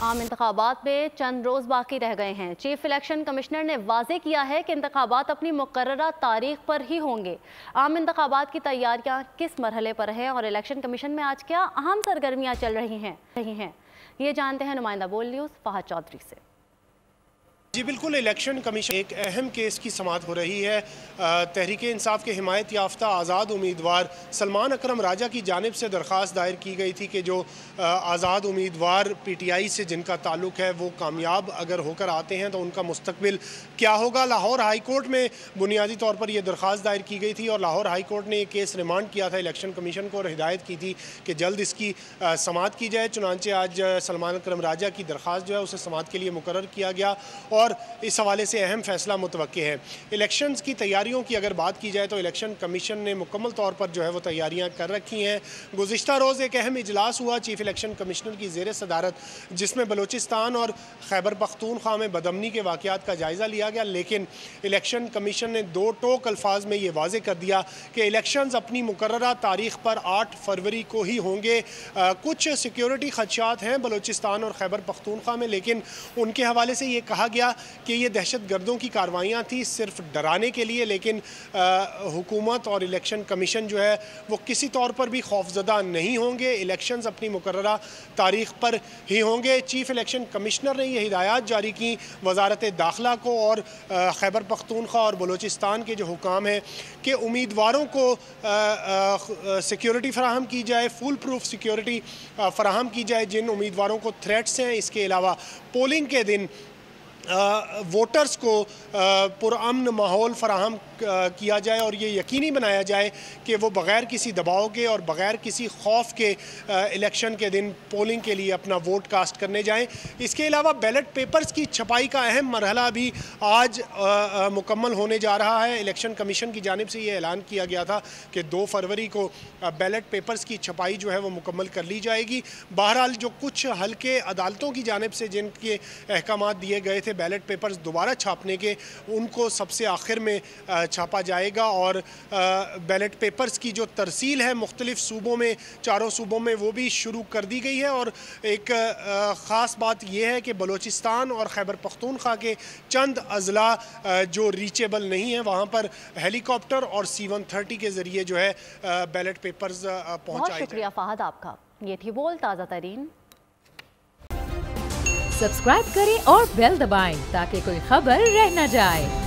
आम इंतखाबात में चंद रोज़ बाकी रह गए हैं। चीफ इलेक्शन कमिश्नर ने वाजे किया है कि इंतखाबात अपनी मुकर्ररा तारीख पर ही होंगे। आम इंतखाबात की तैयारियां किस मरहले पर है और इलेक्शन कमीशन में आज क्या अहम सरगर्मियां चल रही हैं, ये जानते हैं नुमाइंदा बोल न्यूज़ फहद चौधरी से। जी बिल्कुल, इलेक्शन कमीशन एक अहम केस की समाअत हो रही है। तहरीक इंसाफ के हिमायत याफ्ता आज़ाद उम्मीदवार सलमान अकरम राजा की जानिब से दरख्वास्त दायर की गई थी कि जो आज़ाद उम्मीदवार PTI से जिनका ताल्लुक़ है वो कामयाब अगर होकर आते हैं तो उनका मुस्तकबिल क्या होगा। लाहौर हाई कोर्ट में बुनियादी तौर पर यह दरख्वास्त दायर की गई थी और लाहौर हाई कोर्ट ने ये केस रिमांड किया था इलेक्शन कमीशन को और हिदायत की थी कि जल्द इसकी समाअत की जाए। चुनांचे आज सलमान अकरम राजा की दरख्वास्त जो है उसे समाअत के लिए मुकर्रर किया गया और इस हवाले से अहम फैसला मुतवक्के है। इलेक्शंस की तैयारियों की अगर बात की जाए तो इलेक्शन कमीशन ने मुकम्मल तौर पर जो है वो तैयारियां कर रखी हैं। गुज़िश्ता रोज़ एक अहम इजलास हुआ चीफ इलेक्शन कमिश्नर की ज़ेर सदारत, जिसमें बलूचिस्तान और खैबर पख्तूनख्वा में बदअमनी के वाक़यात का जायज़ा लिया गया। लेकिन इलेक्शन कमीशन ने दो टोक अल्फाज में ये वाज़े कर दिया कि इलेक्शंस अपनी मुकर्ररा तारीख पर 8 फरवरी को ही होंगे। कुछ सिक्योरिटी खदशात हैं बलूचिस्तान और खैबर पख्तूनख्वा में, लेकिन उनके हवाले से ये कहा गया कि ये दहशत गर्दों की कार्रवाइयाँ थी सिर्फ डराने के लिए, लेकिन हुकूमत और इलेक्शन कमीशन जो है वो किसी तौर पर भी खौफजदा नहीं होंगे। इलेक्शंस अपनी मुकर्ररा तारीख पर ही होंगे। चीफ इलेक्शन कमिश्नर ने ये हिदायत जारी की वजारत दाखिला को और खैबर पख्तूनख्वा और बलूचिस्तान के जो हुकाम हैं कि उम्मीदवारों को सिक्योरिटी फराहम की जाए, फुल प्रूफ सिक्योरिटी फराहम की जाए जिन उम्मीदवारों को थ्रेट्स हैं। इसके अलावा पोलिंग के दिन वोटर्स को पुरअमन माहौल फराहम किया जाए और ये यकीनी बनाया जाए कि वो बग़ैर किसी दबाव के और बग़ैर किसी खौफ के इलेक्शन के दिन पोलिंग के लिए अपना वोट कास्ट करने जाएं। इसके अलावा बैलेट पेपर्स की छपाई का अहम मरहला भी आज मुकम्मल होने जा रहा है। इलेक्शन कमीशन की जानिब से ये ऐलान किया गया था कि 2 फरवरी को बैलेट पेपर्स की छपाई जो है वो मुकम्मल कर ली जाएगी। बहरहाल जो कुछ हल्के अदालतों की जानिब से जिनके अहकामात दिए गए थे बैलेट पेपर्स दोबारा छापने के, उनको सबसे आखिर में छापा जाएगा और बैलेट पेपर्स की जो तरसील है मुख्तलिफ सूबों में, 4 सूबों में, वो भी शुरू कर दी गई है। और एक ख़ास बात यह है कि बलूचिस्तान और खैबर पख्तूनख्वा के चंद अजला जो रीचेबल नहीं है वहाँ पर हेलीकॉप्टर और C-130 के ज़रिए जो है बैलेट पेपर्स पहुँचाए। बहुत शुक्रिया फहद आपका। ये थी बोल ताज़ा तरीन। सब्सक्राइब करें और बेल दबाएं ताकि कोई खबर रह न जाए।